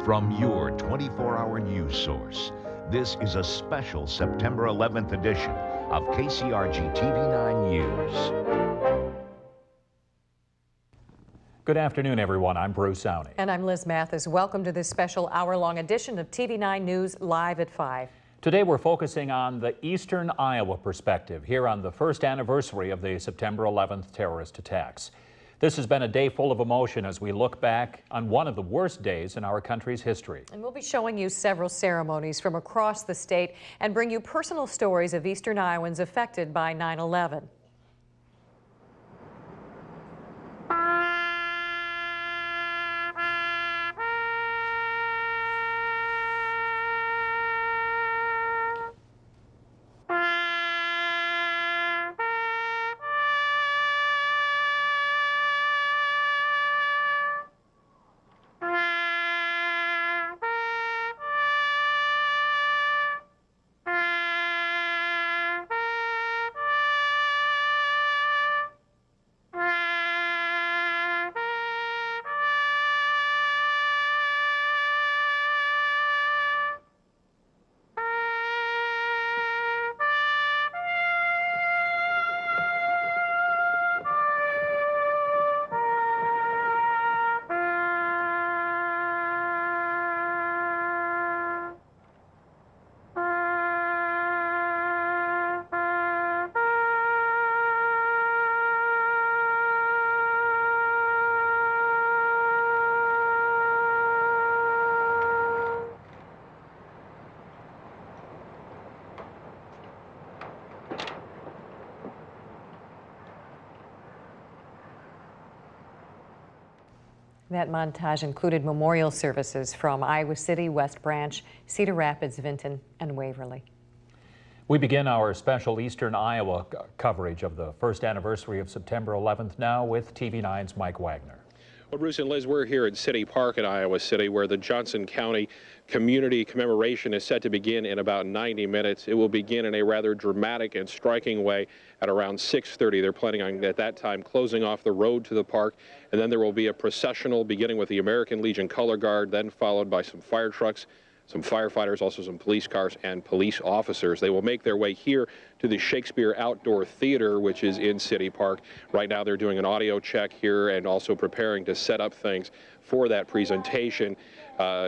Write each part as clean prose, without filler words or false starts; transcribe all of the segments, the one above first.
from your 24-hour news source. This is a special September 11th edition of KCRG-TV9 News. Good afternoon, everyone. I'm Bruce Downey. And I'm Liz Mathis. Welcome to this special hour-long edition of TV9 News live at 5. Today we're focusing on the Eastern Iowa perspective here on the first anniversary of the September 11th terrorist attacks. This has been a day full of emotion as we look back on one of the worst days in our country's history. And we'll be showing you several ceremonies from across the state and bring you personal stories of Eastern Iowans affected by 9/11. That montage included memorial services from Iowa City, West Branch, Cedar Rapids, Vinton, and Waverly. We begin our special Eastern Iowa coverage of the first anniversary of September 11th now with TV9's Mike Wagner. Well, Bruce and Liz, we're here at City Park in Iowa City, where the Johnson County Community Commemoration is set to begin in about 90 minutes. It will begin in a rather dramatic and striking way at around 6:30. They're planning on, at that time, closing off the road to the park, and then there will be a processional beginning with the American Legion Color Guard, then followed by some fire trucks, some firefighters, also some police cars and police officers. They will make their way here to the Shakespeare Outdoor Theater, which is in City Park. Right now they're doing an audio check here and also preparing to set up things for that presentation.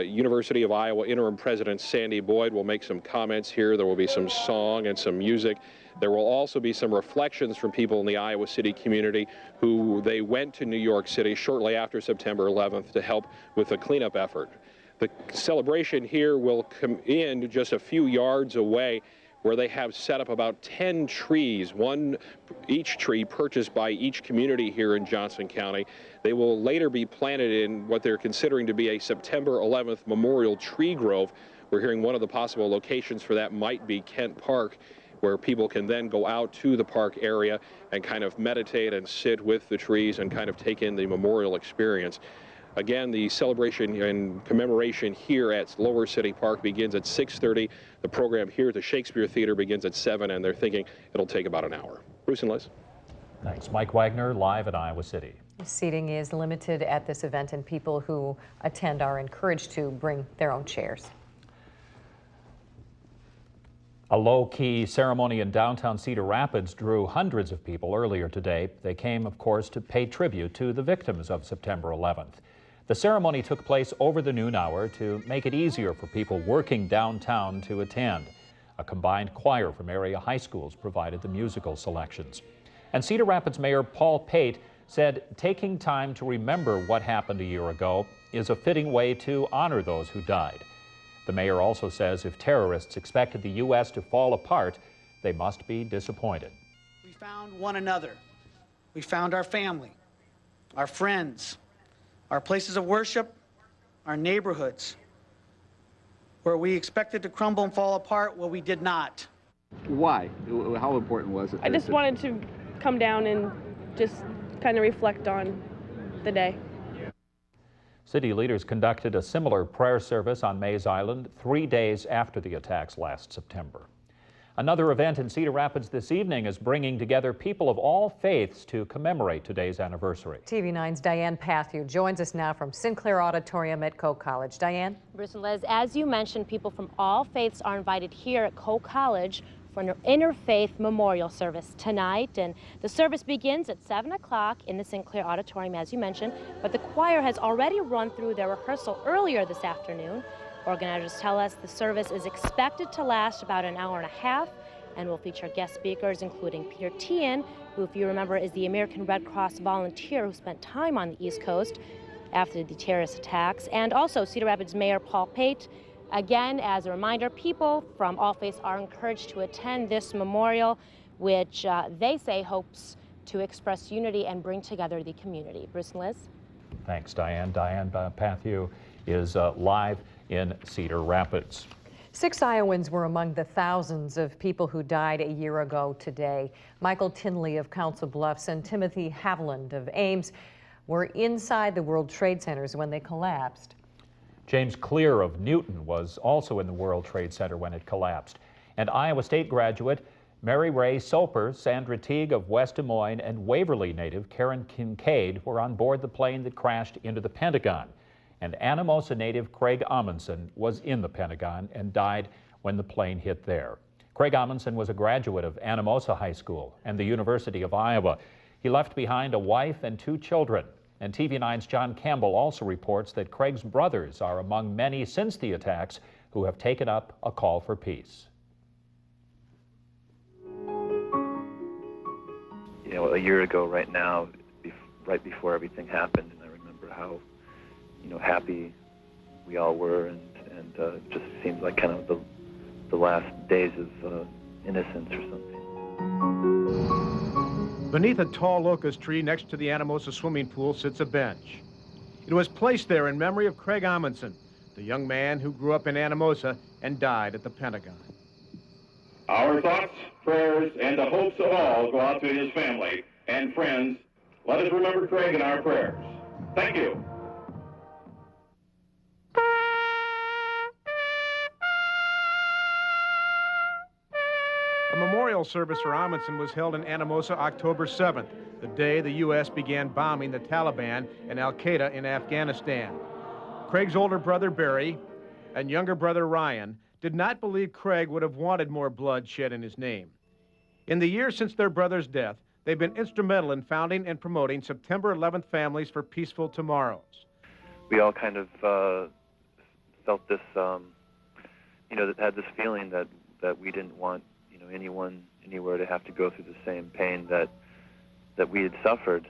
University of Iowa interim president Sandy Boyd will make some comments here. There will be some song and some music. There will also be some reflections from people in the Iowa City community who they went to New York City shortly after September 11th to help with the cleanup effort. The celebration here will come in just a few yards away, where they have set up about 10 trees, each tree purchased by each community here in Johnson County. They will later be planted in what they're considering to be a September 11th memorial tree grove. We're hearing one of the possible locations for that might be Kent Park, where people can then go out to the park area and kind of meditate and sit with the trees and kind of take in the memorial experience. Again, the celebration and commemoration here at Lower City Park begins at 6:30. The program here at the Shakespeare Theater begins at 7, and they're thinking it'll take about an hour. Bruce and Liz. Thanks. Mike Wagner, live at Iowa City. Seating is limited at this event, and people who attend are encouraged to bring their own chairs. A low-key ceremony in downtown Cedar Rapids drew hundreds of people earlier today. They came, of course, to pay tribute to the victims of September 11th. The ceremony took place over the noon hour to make it easier for people working downtown to attend. A combined choir from area high schools provided the musical selections. And Cedar Rapids Mayor Paul Pate said taking time to remember what happened a year ago is a fitting way to honor those who died. The mayor also says if terrorists expected the U.S. to fall apart, they must be disappointed. We found one another. We found our family, our friends, our places of worship, our neighborhoods. Where we expected to crumble and fall apart, well, we did not. Why? How important was it? I just wanted to come down and just kind of reflect on the day. City leaders conducted a similar prayer service on Mays Island 3 days after the attacks last September. Another event in Cedar Rapids this evening is bringing together people of all faiths to commemorate today's anniversary. TV9's Diane Pathew joins us now from Sinclair Auditorium at Coe College. Diane? Bruce and Liz, as you mentioned, people from all faiths are invited here at Coe College for an interfaith memorial service tonight. And the service begins at 7 o'clock in the Sinclair Auditorium, as you mentioned, but the choir has already run through their rehearsal earlier this afternoon. Organizers tell us the service is expected to last about an hour and a half and will feature guest speakers including Peter Tian, who, if you remember, is the American Red Cross volunteer who spent time on the East Coast after the terrorist attacks, and also Cedar Rapids Mayor Paul Pate. Again, as a reminder, people from all faiths are encouraged to attend this memorial, which they say hopes to express unity and bring together the community. Bruce and Liz? Thanks, Diane. Diane Pathew is live in Cedar Rapids. 6 Iowans were among the thousands of people who died a year ago today. Michael Tinley of Council Bluffs and Timothy Haviland of Ames were inside the World Trade Centers when they collapsed. James Clear of Newton was also in the World Trade Center when it collapsed. And Iowa State graduate Mary Ray Soper, Sandra Teague of West Des Moines, and Waverly native Karen Kincaid were on board the plane that crashed into the Pentagon. And Anamosa native Craig Amundsen was in the Pentagon and died when the plane hit there. Craig Amundsen was a graduate of Anamosa High School and the University of Iowa. He left behind a wife and 2 children. And TV9's John Campbell also reports that Craig's brothers are among many since the attacks who have taken up a call for peace. You know, a year ago right now, right before everything happened, and I remember how, you know, happy we all were, and it just seemed like kind of the last days of innocence or something. Beneath a tall locust tree next to the Anamosa swimming pool sits a bench. It was placed there in memory of Craig Amundsen, the young man who grew up in Anamosa and died at the Pentagon. Our thoughts, prayers, and the hopes of all go out to his family and friends. Let us remember Craig in our prayers. Thank you. A memorial service for Amundsen was held in Anamosa October 7th, the day the U.S. began bombing the Taliban and Al-Qaeda in Afghanistan. Craig's older brother Barry and younger brother Ryan did not believe Craig would have wanted more blood shed in his name. In the years since their brother's death, they've been instrumental in founding and promoting September 11th Families for Peaceful Tomorrows. We all kind of felt this, you know, that had this feeling that we didn't want, you know, anyone anywhere to have to go through the same pain that we had suffered.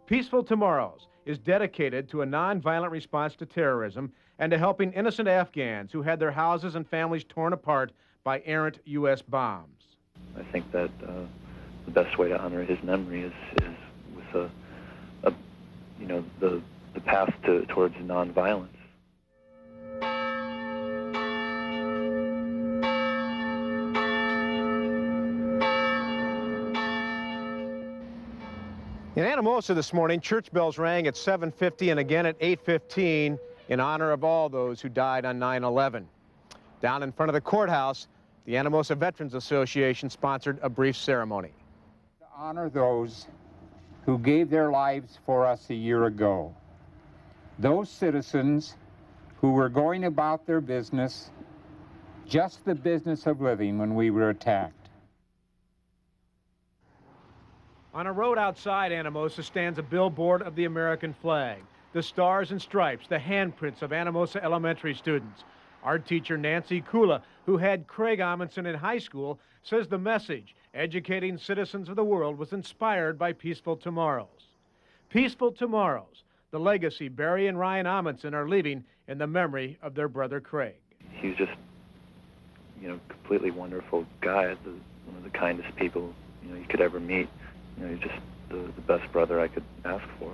Peaceful Tomorrows is dedicated to a nonviolent response to terrorism and to helping innocent Afghans who had their houses and families torn apart by errant U.S. bombs. I think that the best way to honor his memory is with you know, the path towards nonviolence. In Anamosa this morning, church bells rang at 7:50 and again at 8:15 in honor of all those who died on 9/11. Down in front of the courthouse, the Anamosa Veterans Association sponsored a brief ceremony. To honor those who gave their lives for us a year ago. Those citizens who were going about their business, just the business of living when we were attacked. On a road outside Anamosa stands a billboard of the American flag, the stars and stripes, the handprints of Anamosa elementary students. Art teacher Nancy Kula, who had Craig Amundsen in high school, says the message, educating citizens of the world, was inspired by Peaceful Tomorrows. Peaceful Tomorrows, the legacy Barry and Ryan Amundsen are leaving in the memory of their brother Craig. He's just, you know, completely wonderful guy, one of the kindest people, you know, you could ever meet. You know, he's just the best brother I could ask for.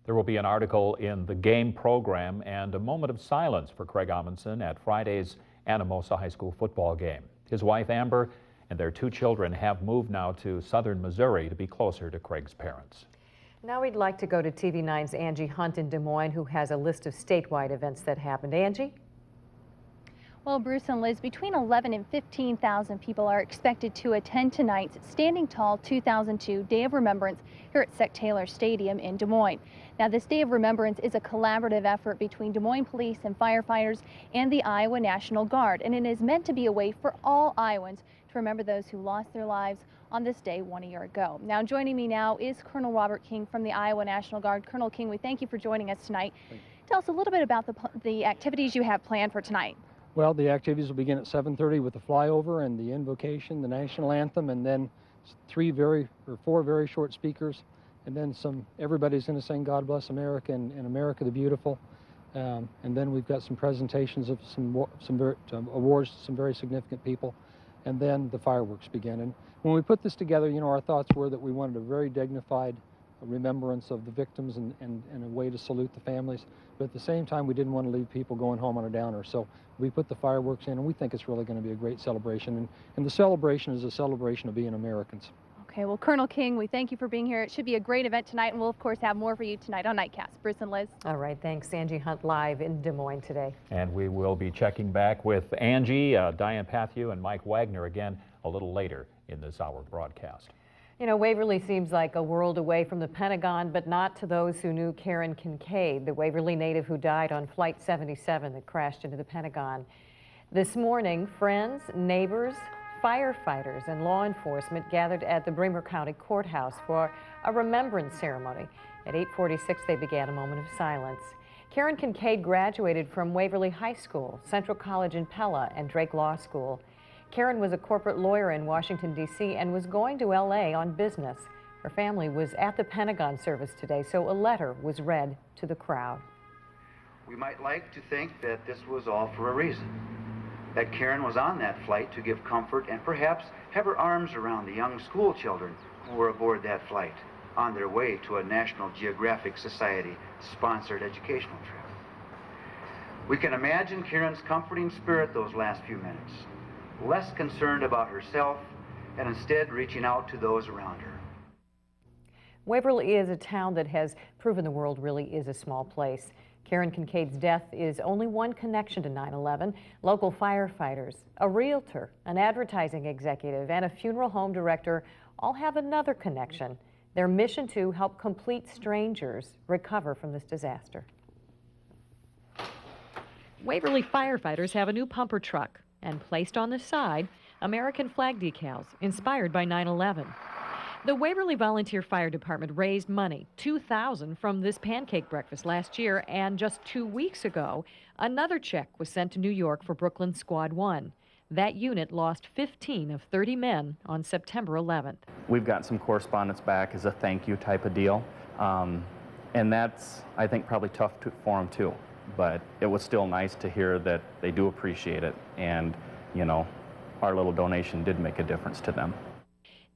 There will be an article in the game program and a moment of silence for Craig Amundsen at Friday's Anamosa High School football game. His wife Amber and their 2 children have moved now to southern Missouri to be closer to Craig's parents. Now we'd like to go to TV9's Angie Hunt in Des Moines, who has a list of statewide events that happened. Angie? Well, Bruce and Liz, between 11 and 15,000 people are expected to attend tonight's Standing Tall 2002 Day of Remembrance here at Sept Taylor Stadium in Des Moines. Now, this Day of Remembrance is a collaborative effort between Des Moines police and firefighters and the Iowa National Guard, and it is meant to be a way for all Iowans to remember those who lost their lives on this day 1 year ago. Now, joining me now is Colonel Robert King from the Iowa National Guard. Colonel King, we thank you for joining us tonight. Tell us a little bit about the activities you have planned for tonight. Well, the activities will begin at 7:30 with the flyover and the invocation, the national anthem, and then four very short speakers, and then everybody's going to sing God Bless America and America the Beautiful. And then we've got some presentations of some awards to some very significant people, and then the fireworks begin. And when we put this together, you know, our thoughts were that we wanted a very dignified remembrance of the victims and a way to salute the families. But at the same time, we didn't want to leave people going home on a downer. So we put the fireworks in, and we think it's really going to be a great celebration. And the celebration is a celebration of being Americans. Okay, well, Colonel King, we thank you for being here. It should be a great event tonight, and we'll, of course, have more for you tonight on Nightcast. Bruce and Liz. All right, thanks. Angie Hunt live in Des Moines today. And we will be checking back with Angie, Diane Pathew, and Mike Wagner again a little later in this hour broadcast. You know, Waverly seems like a world away from the Pentagon, but not to those who knew Karen Kincaid, the Waverly native who died on Flight 77 that crashed into the Pentagon. This morning, friends, neighbors, firefighters, and law enforcement gathered at the Bremer County Courthouse for a remembrance ceremony. At 8:46, they began a moment of silence. Karen Kincaid graduated from Waverly High School, Central College in Pella, and Drake Law School. Karen was a corporate lawyer in Washington, D.C. and was going to L.A. on business. Her family was at the Pentagon service today, so a letter was read to the crowd. We might like to think that this was all for a reason, that Karen was on that flight to give comfort and perhaps have her arms around the young school children who were aboard that flight on their way to a National Geographic Society-sponsored educational trip. We can imagine Karen's comforting spirit those last few minutes, less concerned about herself and instead reaching out to those around her. Waverly is a town that has proven the world really is a small place. Karen Kincaid's death is only one connection to 9/11. Local firefighters, a realtor, an advertising executive, and a funeral home director all have another connection. Their mission to help complete strangers recover from this disaster. Waverly firefighters have a new pumper truck and placed on the side American flag decals inspired by 9/11. The Waverly Volunteer Fire Department raised money, $2,000 from this pancake breakfast last year, and just 2 weeks ago, another check was sent to New York for Brooklyn Squad 1. That unit lost 15 of 30 men on September 11th. We've got some correspondence back as a thank you type of deal, and that's, I think, probably tough for them too. But it was still nice to hear that they do appreciate it, and, you know, our little donation did make a difference to them.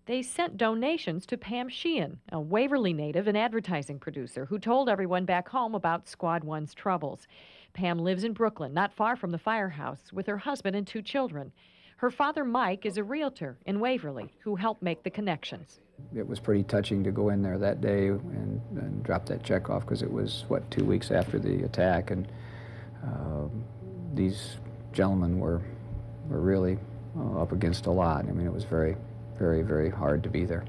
They sent donations to Pam Sheehan, a Waverly native and advertising producer who told everyone back home about Squad 1's troubles. Pam lives in Brooklyn, not far from the firehouse, with her husband and 2 children. Her father, Mike, is a realtor in Waverly who helped make the connections. It was pretty touching to go in there that day and drop that check off, because it was, 2 weeks after the attack, and these gentlemen were really up against a lot. I mean, it was very, very, very hard to be there.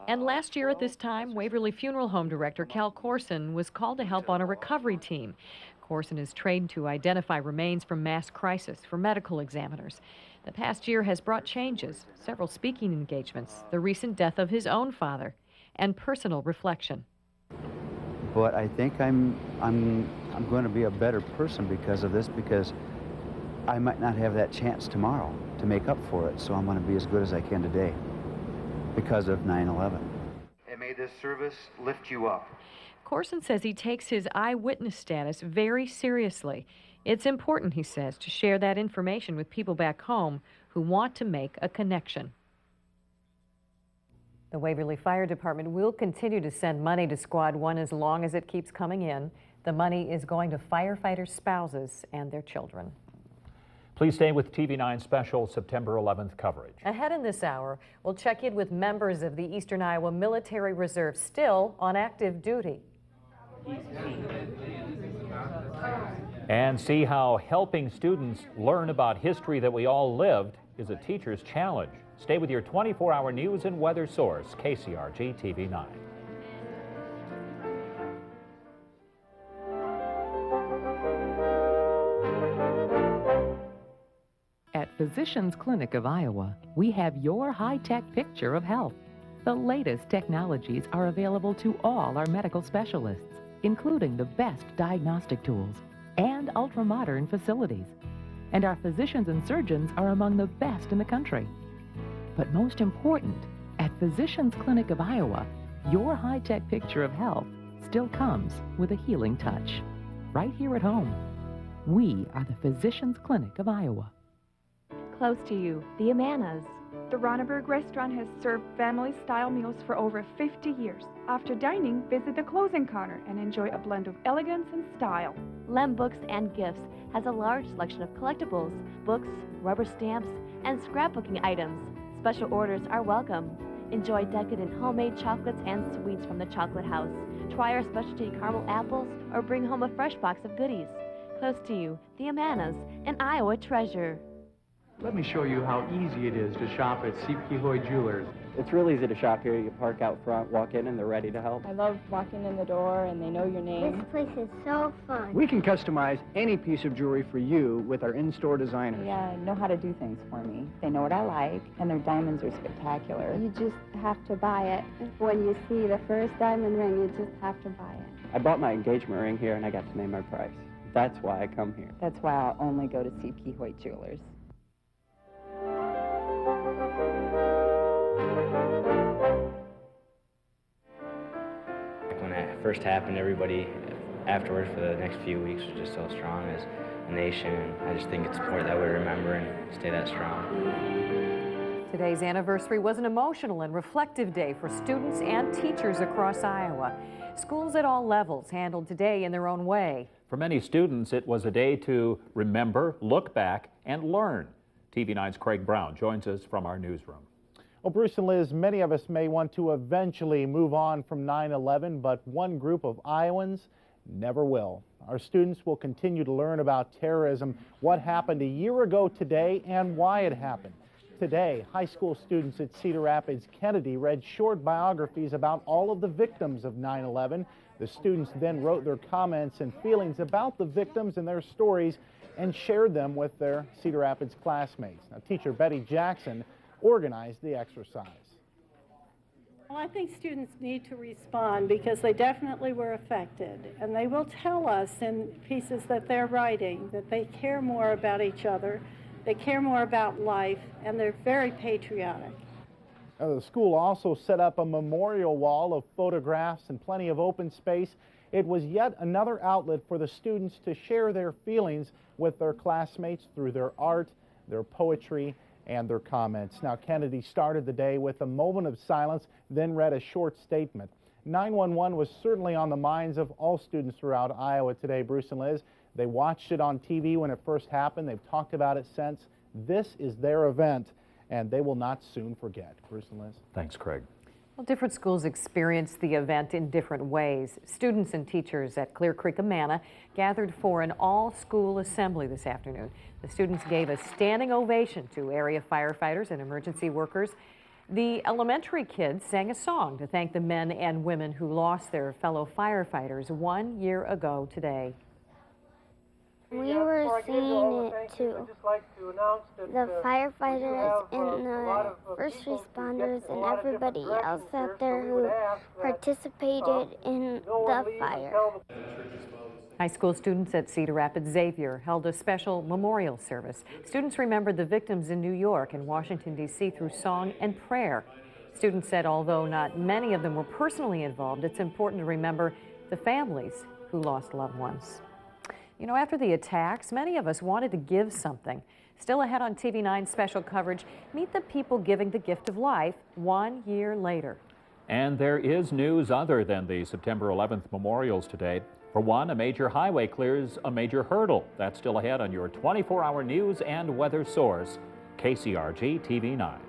And last year at this time, Waverly Funeral Home Director Cal Corson was called to help on a recovery team. Corson is trained to identify remains from mass crisis for medical examiners. The past year has brought changes, several speaking engagements, the recent death of his own father, and personal reflection. But I think I'm going to be a better person because of this, because I might not have that chance tomorrow to make up for it, so I'm going to be as good as I can today because of 9/11. And may this service lift you up. Corson says he takes his eyewitness status very seriously. It's important, he says, to share that information with people back home who want to make a connection. The Waverly Fire Department will continue to send money to Squad 1 as long as it keeps coming in. The money is going to firefighters' spouses and their children. Please stay with TV9 special September 11th coverage. Ahead in this hour, we'll check in with members of the Eastern Iowa Military Reserve still on active duty. And see how helping students learn about history that we all lived is a teacher's challenge. Stay with your 24-hour news and weather source, KCRG-TV9. At Physicians Clinic of Iowa, we have your high-tech picture of health. The latest technologies are available to all our medical specialists, including the best diagnostic tools and ultra-modern facilities. And our physicians and surgeons are among the best in the country. But most important, at Physicians Clinic of Iowa, your high-tech picture of health still comes with a healing touch. Right here at home. We are the Physicians Clinic of Iowa. Close to you, the Amanas. The Ronneberg restaurant has served family-style meals for over 50 years. After dining, visit the closing counter and enjoy a blend of elegance and style. Lem Books and Gifts has a large selection of collectibles, books, rubber stamps, and scrapbooking items. Special orders are welcome. Enjoy decadent homemade chocolates and sweets from the Chocolate House. Try our specialty caramel apples or bring home a fresh box of goodies. Close to you, the Amanas, an Iowa treasure. Let me show you how easy it is to shop at Sept Jewelers. It's real easy to shop here. You park out front, walk in, and they're ready to help. I love walking in the door and they know your name. This place is so fun. We can customize any piece of jewelry for you with our in-store designers. They know how to do things for me. They know what I like, and their diamonds are spectacular. You just have to buy it. When you see the first diamond ring, you just have to buy it. I bought my engagement ring here, and I got to name my price. That's why I come here. That's why I'll only go to Sept Jewelers. When it first happened, everybody afterwards for the next few weeks was just so strong as a nation, and I just think it's important that we remember and stay that strong. Today's anniversary was an emotional and reflective day for students and teachers across Iowa. Schools at all levels handled today in their own way. For many students, it was a day to remember, look back, and learn. TV9's Craig Brown joins us from our newsroom. Well, Bruce and Liz, many of us may want to eventually move on from 9/11, but one group of Iowans never will. Our students will continue to learn about terrorism, what happened a year ago today, and why it happened. Today, high school students at Cedar Rapids Kennedy read short biographies about all of the victims of 9/11. The students then wrote their comments and feelings about the victims and their stories and shared them with their Cedar Rapids classmates. Now, teacher Betty Jackson organized the exercise. Well, I think students need to respond because they definitely were affected, and they will tell us in pieces that they're writing that they care more about each other, they care more about life, and they're very patriotic. Now, the school also set up a memorial wall of photographs and plenty of open space. It was yet another outlet for the students to share their feelings with their classmates through their art, their poetry, and their comments. Now, Kennedy started the day with a moment of silence, then read a short statement. 911 was certainly on the minds of all students throughout Iowa today, Bruce and Liz. They watched it on TV when it first happened. They've talked about it since. This is their event, and they will not soon forget. Bruce and Liz. Thanks, Craig. Well, different schools experienced the event in different ways. Students and teachers at Clear Creek Amana gathered for an all-school assembly this afternoon. The students gave a standing ovation to area firefighters and emergency workers. The elementary kids sang a song to thank the men and women who lost their fellow firefighters 1 year ago today. We were singing it to the firefighters and the first responders and everybody else out there who participated in the fire. High school students at Cedar Rapids Xavier held a special memorial service. Students remembered the victims in New York and Washington, D.C. through song and prayer. Students said although not many of them were personally involved, it's important to remember the families who lost loved ones. You know, after the attacks, many of us wanted to give something. Still ahead on TV9 special coverage, meet the people giving the gift of life 1 year later. And there is news other than the September 11th memorials today. For one, a major highway clears a major hurdle. That's still ahead on your 24-hour news and weather source, KCRG-TV9.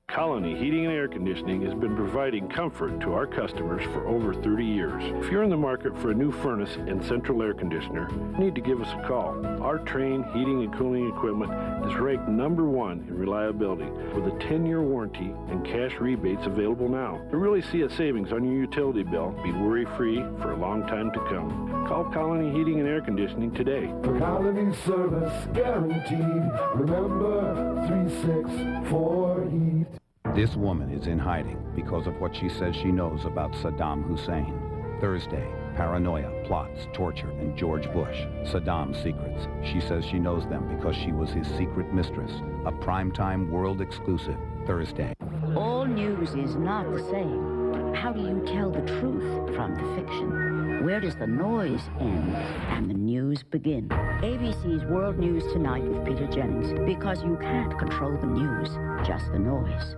Colony Heating and Air Conditioning has been providing comfort to our customers for over 30 years. If you're in the market for a new furnace and central air conditioner, you need to give us a call. Our Trane heating and cooling equipment is ranked #1 in reliability with a 10-year warranty and cash rebates available now. To really see a savings on your utility bill, be worry-free for a long time to come. Call Colony Heating and Air Conditioning today. Colony service guaranteed. Remember 364 heat. This woman is in hiding because of what she says she knows about Saddam Hussein. Thursday, paranoia, plots, torture, and George Bush. Saddam's secrets. She says she knows them because she was his secret mistress. A primetime world exclusive. Thursday. All news is not the same. How do you tell the truth from the fiction? Where does the noise end and the news begin? ABC's World News Tonight with Peter Jennings, because you can't control the news, just the noise.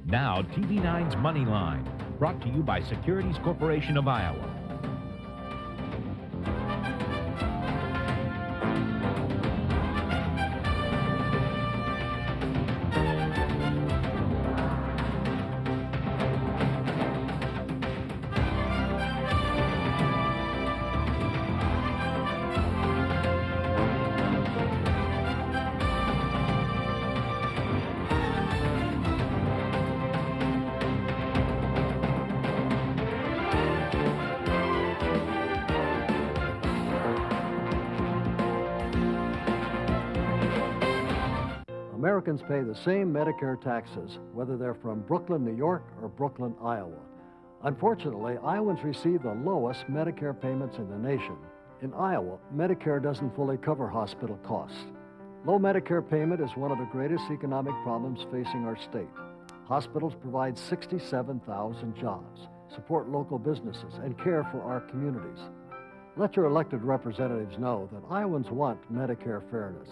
Now, TV9's Money Line, brought to you by Securities Corporation of Iowa. Americans pay the same Medicare taxes, whether they're from Brooklyn, New York, or Brooklyn, Iowa. Unfortunately, Iowans receive the lowest Medicare payments in the nation. In Iowa, Medicare doesn't fully cover hospital costs. Low Medicare payment is one of the greatest economic problems facing our state. Hospitals provide 67,000 jobs, support local businesses, and care for our communities. Let your elected representatives know that Iowans want Medicare fairness.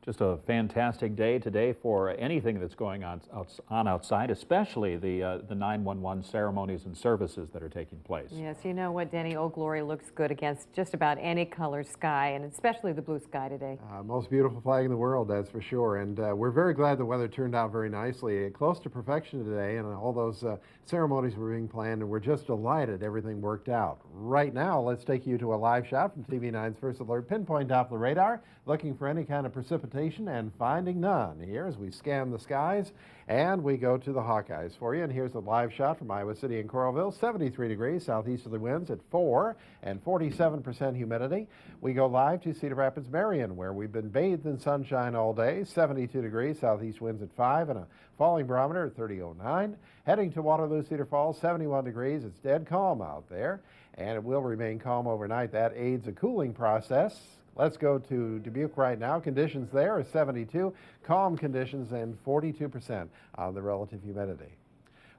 Just a fantastic day today for anything that's going on outside, especially the 911 ceremonies and services that are taking place. Yes, you know what, Denny, Old Glory looks good against just about any color sky, and especially the blue sky today. Most beautiful flag in the world, that's for sure. And we're very glad the weather turned out very nicely, close to perfection today, and all those ceremonies were being planned, and we're just delighted everything worked out. Right now, let's take you to a live shot from TV9's First Alert Pinpoint Doppler Radar, looking for any kind of precipitation and finding none. Here as we scan the skies, and we go to the Hawkeyes for you. And here's a live shot from Iowa City and Coralville, 73 degrees, southeasterly winds at 4 and 47% humidity. We go live to Cedar Rapids, Marion, where we've been bathed in sunshine all day, 72 degrees, southeast winds at 5 and a falling barometer at 30.09. Heading to Waterloo, Cedar Falls, 71 degrees. It's dead calm out there, and it will remain calm overnight. That aids a cooling process. Let's go to Dubuque right now. Conditions there are 72, calm conditions, and 42% on the relative humidity.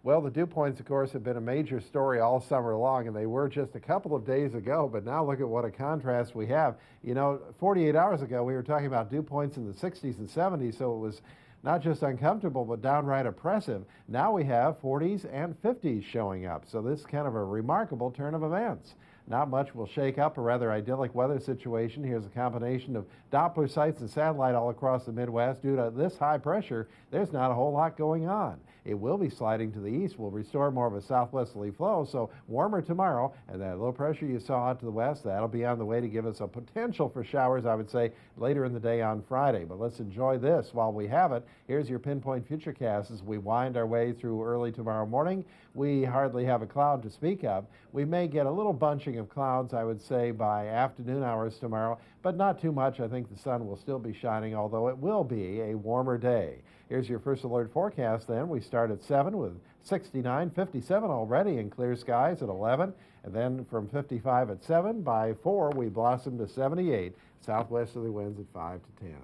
Well, the dew points, of course, have been a major story all summer long, and they were just a couple of days ago, but now look at what a contrast we have. You know, 48 hours ago, we were talking about dew points in the 60s and 70s, so it was not just uncomfortable, but downright oppressive. Now we have 40s and 50s showing up, so this is kind of a remarkable turn of events. Not much will shake up a rather idyllic weather situation. Here's a combination of Doppler sites and satellite all across the Midwest. Due to this high pressure, there's not a whole lot going on. It will be sliding to the east, will restore more of a southwesterly flow, so warmer tomorrow, and that low pressure you saw out to the west, that'll be on the way to give us a potential for showers, I would say, later in the day on Friday. But let's enjoy this while we have it. Here's your pinpoint futurecast as we wind our way through early tomorrow morning. We hardly have a cloud to speak of. We may get a little bunching of clouds, I would say, by afternoon hours tomorrow, but not too much. I think the sun will still be shining, although it will be a warmer day. Here's your First Alert forecast then. We start at 7 with 69, 57 already in clear skies at 11, and then from 55 at 7, by 4 we blossom to 78, southwesterly winds at 5 to 10.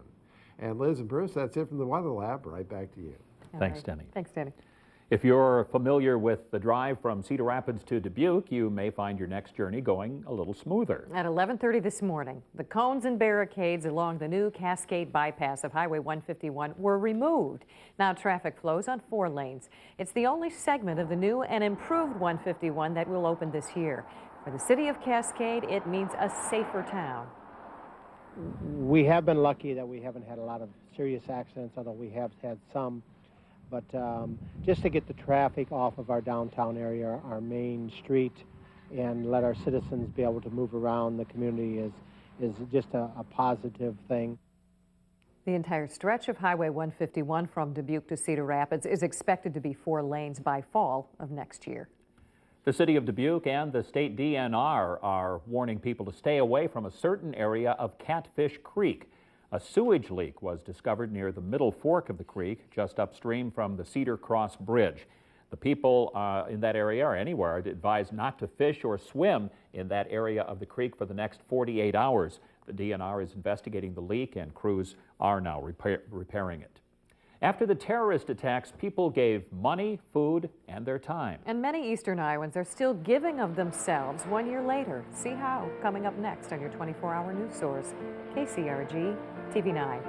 And Liz and Bruce, that's it from the Weather Lab. Right back to you. Thanks, Denny. Thanks, Denny. If you're familiar with the drive from Cedar Rapids to Dubuque, you may find your next journey going a little smoother. At 11:30 this morning, the cones and barricades along the new Cascade bypass of Highway 151 were removed. Now traffic flows on 4 lanes. It's the only segment of the new and improved 151 that will open this year. For the city of Cascade, it means a safer town. We have been lucky that we haven't had a lot of serious accidents, although we have had some. But just to get the traffic off of our downtown area, our main street, and let our citizens be able to move around the community is just a positive thing. The entire stretch of Highway 151 from Dubuque to Cedar Rapids is expected to be 4 lanes by fall of next year. The city of Dubuque and the state DNR are warning people to stay away from a certain area of Catfish Creek. A sewage leak was discovered near the middle fork of the creek, just upstream from the Cedar Cross Bridge. The people in that area or anywhere are advised not to fish or swim in that area of the creek for the next 48 hours. The DNR is investigating the leak and crews are now repairing it. After the terrorist attacks, people gave money, food, and their time. And many Eastern Iowans are still giving of themselves 1 year later. See how, coming up next on your 24-hour news source, KCRG-TV9.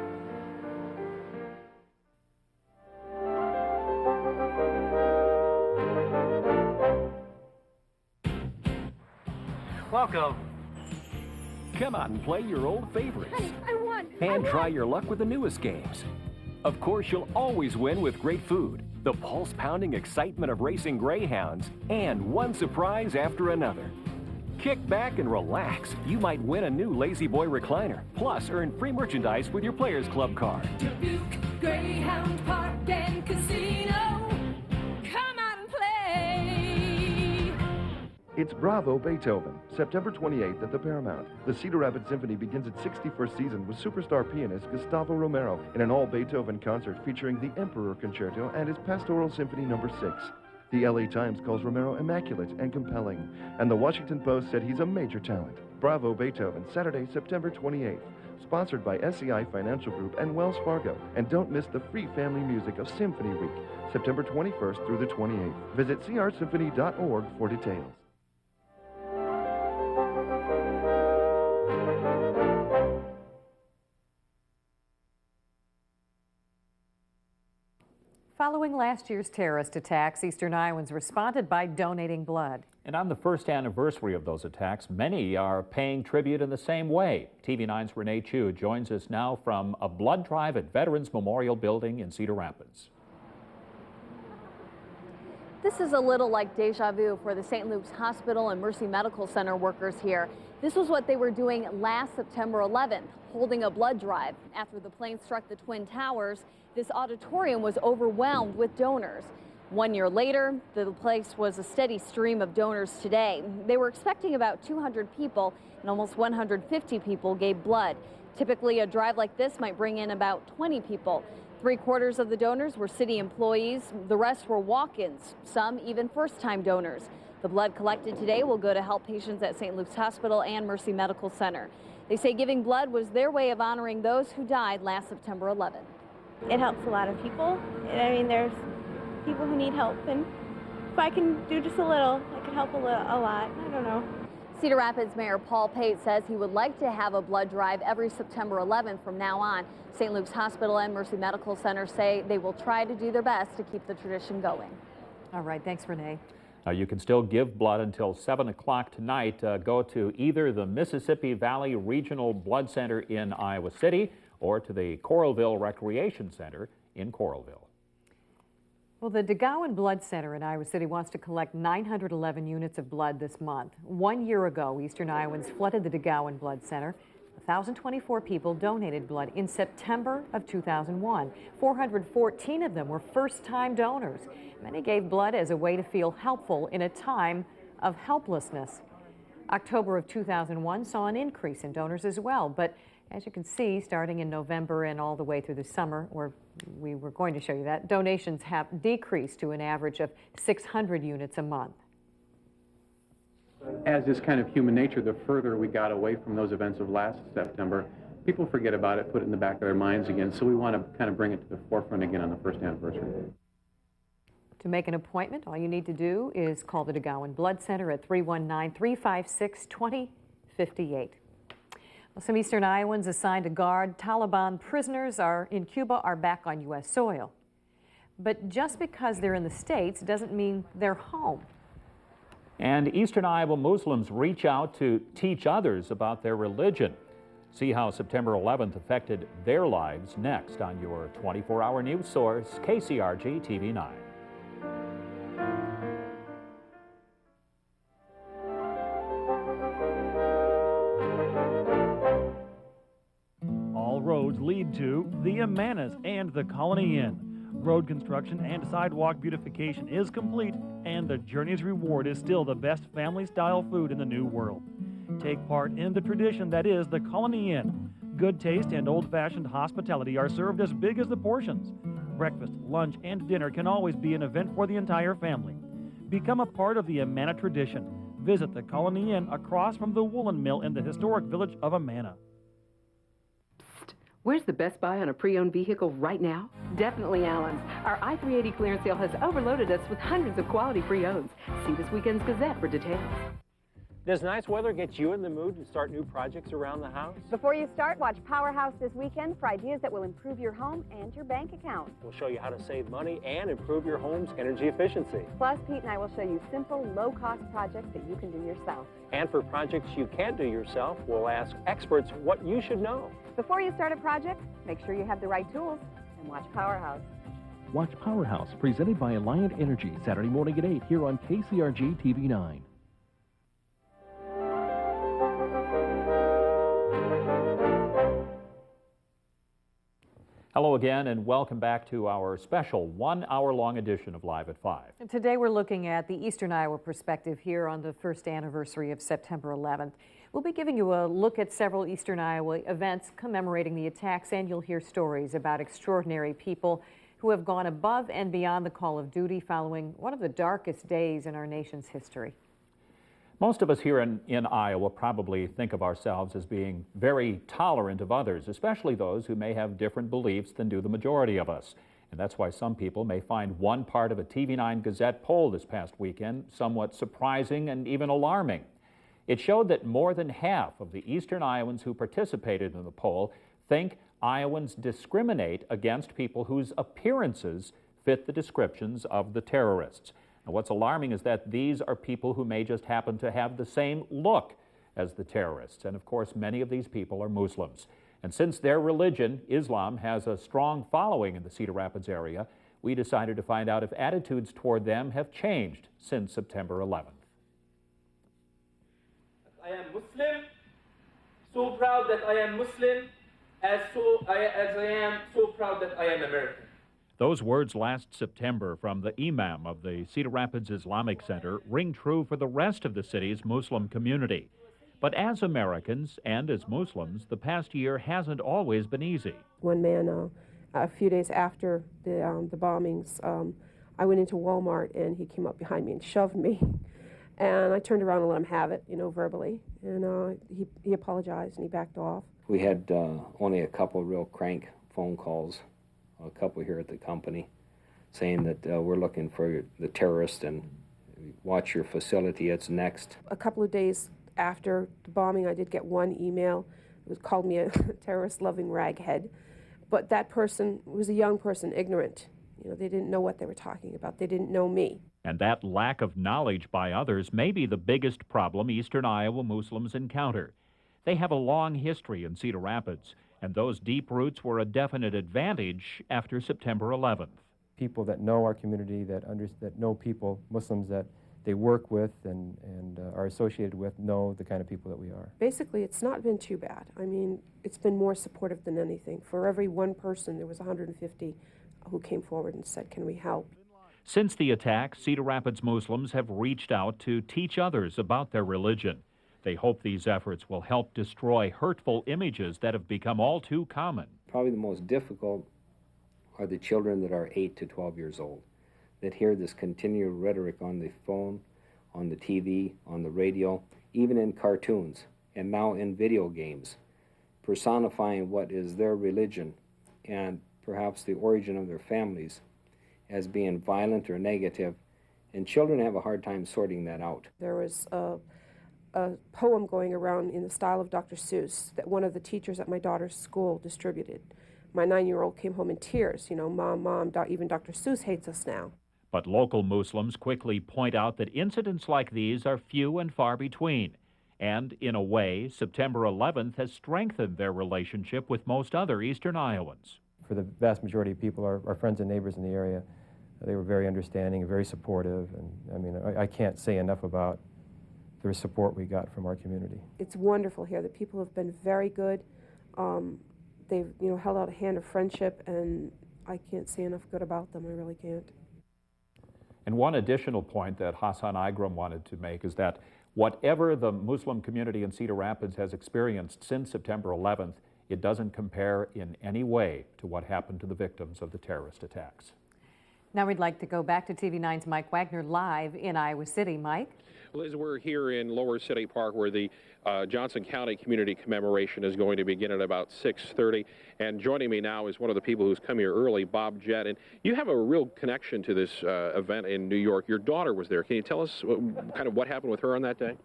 Welcome. Come out and play your old favorites. Honey, I won. And try your luck with the newest games. Of course, you'll always win with great food, the pulse-pounding excitement of racing greyhounds, and one surprise after another. Kick back and relax. You might win a new Lazy Boy recliner, plus earn free merchandise with your Players Club card. Dubuque, Greyhound Park and Casino. Come out and play. It's Bravo Beethoven, September 28th at the Paramount. The Cedar Rapids Symphony begins its 61st season with superstar pianist Gustavo Romero in an all-Beethoven concert featuring the Emperor Concerto and his Pastoral Symphony No. 6. The LA Times calls Romero immaculate and compelling, and the Washington Post said he's a major talent. Bravo Beethoven, Saturday, September 28th. Sponsored by SEI Financial Group and Wells Fargo. And don't miss the free family music of Symphony Week, September 21st through the 28th. Visit crsymphony.org for details. Following last year's terrorist attacks, Eastern Iowans responded by donating blood. And on the first anniversary of those attacks, many are paying tribute in the same way. TV9's Renee Chu joins us now from a blood drive at Veterans Memorial Building in Cedar Rapids. This is a little like deja vu for the St. Luke's Hospital and Mercy Medical Center workers here. This was what they were doing last September 11th, holding a blood drive. After the plane struck the Twin Towers, this auditorium was overwhelmed with donors. 1 year later, the place was a steady stream of donors today. They were expecting about 200 people, and almost 150 people gave blood. Typically, a drive like this might bring in about 20 people. 3/4 of the donors were city employees. The rest were walk-ins, some even first-time donors. The blood collected today will go to help patients at St. Luke's Hospital and Mercy Medical Center. They say giving blood was their way of honoring those who died last September 11th. It helps a lot of people. I mean, there's people who need help, and if I can do just a little, I can help a lot. I don't know. Cedar Rapids Mayor Paul Pate says he would like to have a blood drive every September 11th from now on. St. Luke's Hospital and Mercy Medical Center say they will try to do their best to keep the tradition going. All right, thanks, Renee. Now, you can still give blood until 7 o'clock tonight. Go to either the Mississippi Valley Regional Blood Center in Iowa City or to the Coralville Recreation Center in Coralville. Well, the DeGowan Blood Center in Iowa City wants to collect 911 units of blood this month. 1 year ago, Eastern Iowans flooded the DeGowan Blood Center. 1,024 people donated blood in September of 2001. 414 of them were first-time donors. Many gave blood as a way to feel helpful in a time of helplessness. October of 2001 saw an increase in donors as well, but as you can see, starting in November and all the way through the summer, or we were going to show you that, donations have decreased to an average of 600 units a month. As is kind of human nature, the further we got away from those events of last September, people forget about it, put it in the back of their minds again, so we want to kind of bring it to the forefront again on the first anniversary. To make an appointment, all you need to do is call the DeGowan Blood Center at 319-356-2058. Well, some Eastern Iowans assigned to guard Taliban prisoners in Cuba are back on U.S. soil. But just because they're in the States doesn't mean they're home. And Eastern Iowa Muslims reach out to teach others about their religion. See how September 11th affected their lives next on your 24-hour news source, KCRG-TV9. All roads lead to the Amanas and the Colony Inn. Road construction and sidewalk beautification is complete, and the journey's reward is still the best family-style food in the New World. Take part in the tradition that is the Colony Inn. Good taste and old-fashioned hospitality are served as big as the portions. Breakfast, lunch, and dinner can always be an event for the entire family. Become a part of the Amana tradition. Visit the Colony Inn across from the woolen mill in the historic village of Amana. Where's the best buy on a pre-owned vehicle right now? Definitely Allen's. Our I-380 clearance sale has overloaded us with hundreds of quality pre-owns. See this weekend's Gazette for details. Does nice weather get you in the mood to start new projects around the house? Before you start, watch Powerhouse this weekend for ideas that will improve your home and your bank account. We'll show you how to save money and improve your home's energy efficiency. Plus, Pete and I will show you simple, low-cost projects that you can do yourself. And for projects you can't do yourself, we'll ask experts what you should know. Before you start a project, make sure you have the right tools and watch Powerhouse. Watch Powerhouse, presented by Alliant Energy, Saturday morning at 8 here on KCRG-TV9. Hello again, and welcome back to our special one-hour-long edition of Live at 5. And today we're looking at the Eastern Iowa perspective here on the first anniversary of September 11th. We'll be giving you a look at several Eastern Iowa events commemorating the attacks, and you'll hear stories about extraordinary people who have gone above and beyond the call of duty following one of the darkest days in our nation's history. Most of us here in Iowa probably think of ourselves as being very tolerant of others, especially those who may have different beliefs than do the majority of us. And that's why some people may find one part of a TV9 Gazette poll this past weekend somewhat surprising and even alarming. It showed that more than half of the Eastern Iowans who participated in the poll think Iowans discriminate against people whose appearances fit the descriptions of the terrorists. And what's alarming is that these are people who may just happen to have the same look as the terrorists. And of course, many of these people are Muslims. And since their religion, Islam, has a strong following in the Cedar Rapids area, we decided to find out if attitudes toward them have changed since September 11th. I am Muslim, so proud that I am Muslim, as I am so proud that I am American. Those words last September from the imam of the Cedar Rapids Islamic Center ring true for the rest of the city's Muslim community. But as Americans and as Muslims, the past year hasn't always been easy. One man, a few days after the bombings, I went into Walmart and he came up behind me and shoved me. And I turned around and let him have it, verbally. And he apologized and he backed off. We had only a couple real crank phone calls. A couple here at the company saying that we're looking for the terrorist and watch your facility, it's next. A couple of days after the bombing, I did get one email. It called me a terrorist-loving raghead. But that person was a young person, ignorant. They didn't know what they were talking about. They didn't know me. And that lack of knowledge by others may be the biggest problem Eastern Iowa Muslims encounter. They have a long history in Cedar Rapids, and those deep roots were a definite advantage after September 11th. People that know our community, that know people, Muslims that they work with and are associated with, know the kind of people that we are. Basically, it's not been too bad. I mean, it's been more supportive than anything. For every one person, there was 150 who came forward and said, can we help? Since the attack, Cedar Rapids Muslims have reached out to teach others about their religion. They hope these efforts will help destroy hurtful images that have become all too common. Probably the most difficult are the children that are 8 to 12 years old, that hear this continual rhetoric on the phone, on the TV, on the radio, even in cartoons, and now in video games, personifying what is their religion and perhaps the origin of their families, as being violent or negative, and children have a hard time sorting that out. There was a poem going around in the style of Dr. Seuss that one of the teachers at my daughter's school distributed. My 9-year-old came home in tears, you know, Mom, even Dr. Seuss hates us now. But local Muslims quickly point out that incidents like these are few and far between. And in a way, September 11th has strengthened their relationship with most other Eastern Iowans. For the vast majority of people, our friends and neighbors in the area, they were very understanding and very supportive. And I mean, I can't say enough about the support we got from our community. It's wonderful here. The people have been very good. They've, you know, held out a hand of friendship, and I can't say enough good about them. I really can't. And one additional point that Hassan Igram wanted to make is that whatever the Muslim community in Cedar Rapids has experienced since September 11th, it doesn't compare in any way to what happened to the victims of the terrorist attacks. Now we'd like to go back to TV9's Mike Wagner live in Iowa City. Mike? Liz, we're here in Lower City Park where the Johnson County Community Commemoration is going to begin at about 6:30. And joining me now is one of the people who's come here early, Bob Jett. And you have a real connection to this event in New York. Your daughter was there. Can you tell us kind of what happened with her on that day?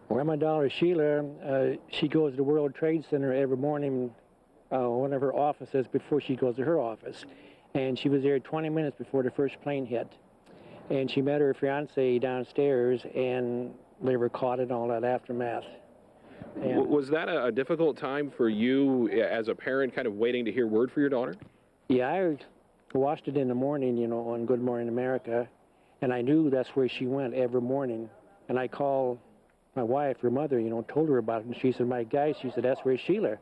Well, my daughter Sheila, she goes to the World Trade Center every morning, one of her offices before she goes to her office. And she was there 20 minutes before the first plane hit. And she met her fiance downstairs, and they were caught in all that aftermath. And Was that a difficult time for you as a parent, kind of waiting to hear word for your daughter? yeah, I watched it in the morning, you know, on Good Morning America, and I knew that's where she went every morning. And I called my wife, her mother, you know, told her about it, and she said, my guy, she said, that's where Sheila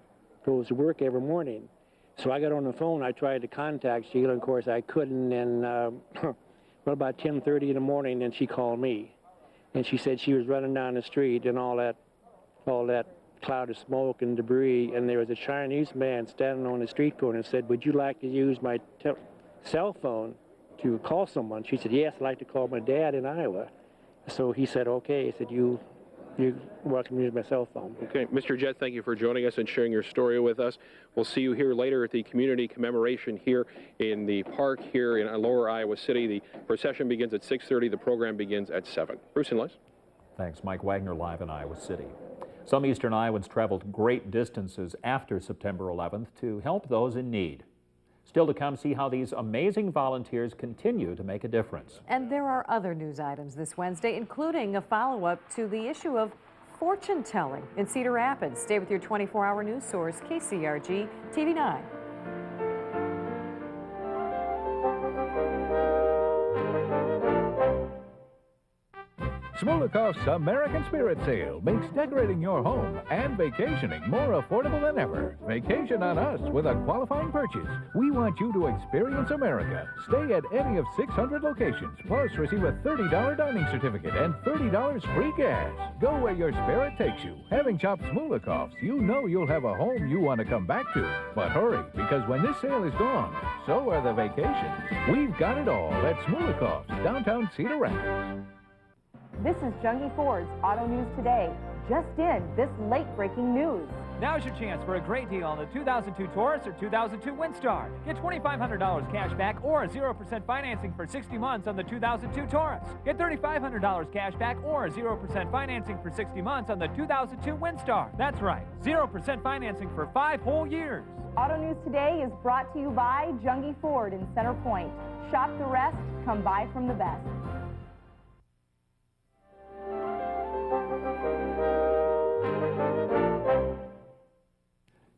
goes to work every morning. So I got on the phone, I tried to contact Sheila, and of course I couldn't, and well, about 10:30 in the morning, and she called me. And she said she was running down the street and all that cloud of smoke and debris, and there was a Chinese man standing on the street corner and said, would you like to use my cell phone to call someone? She said, yes, I'd like to call my dad in Iowa. So he said, okay. He said, you're welcome to use my cell phone. Okay, Mr. Jett, thank you for joining us and sharing your story with us. We'll see you here later at the community commemoration here in the park here in Lower Iowa City. The procession begins at 6:30. The program begins at 7. Bruce and Liz. Thanks. Mike Wagner live in Iowa City. Some Eastern Iowans traveled great distances after September 11th to help those in need. Still to come, see how these amazing volunteers continue to make a difference. And there are other news items this Wednesday, including a follow-up to the issue of fortune-telling in Cedar Rapids. Stay with your 24-hour news source, KCRG-TV9. Smolikoff's American Spirit Sale makes decorating your home and vacationing more affordable than ever. Vacation on us with a qualifying purchase. We want you to experience America. Stay at any of 600 locations, plus receive a $30 dining certificate and $30 free gas. Go where your spirit takes you. Having shopped Smolikoff's, you know you'll have a home you want to come back to. But hurry, because when this sale is gone, so are the vacations. We've got it all at Smolikoff's, downtown Cedar Rapids. This is Jungie Ford's Auto News Today. Just in, this late-breaking news. Now's your chance for a great deal on the 2002 Taurus or 2002 Windstar. Get $2,500 cash back or 0% financing for 60 months on the 2002 Taurus. Get $3,500 cash back or 0% financing for 60 months on the 2002 Windstar. That's right, 0% financing for 5 whole years. Auto News Today is brought to you by Jungie Ford in Center Point. Shop the rest, come buy from the best.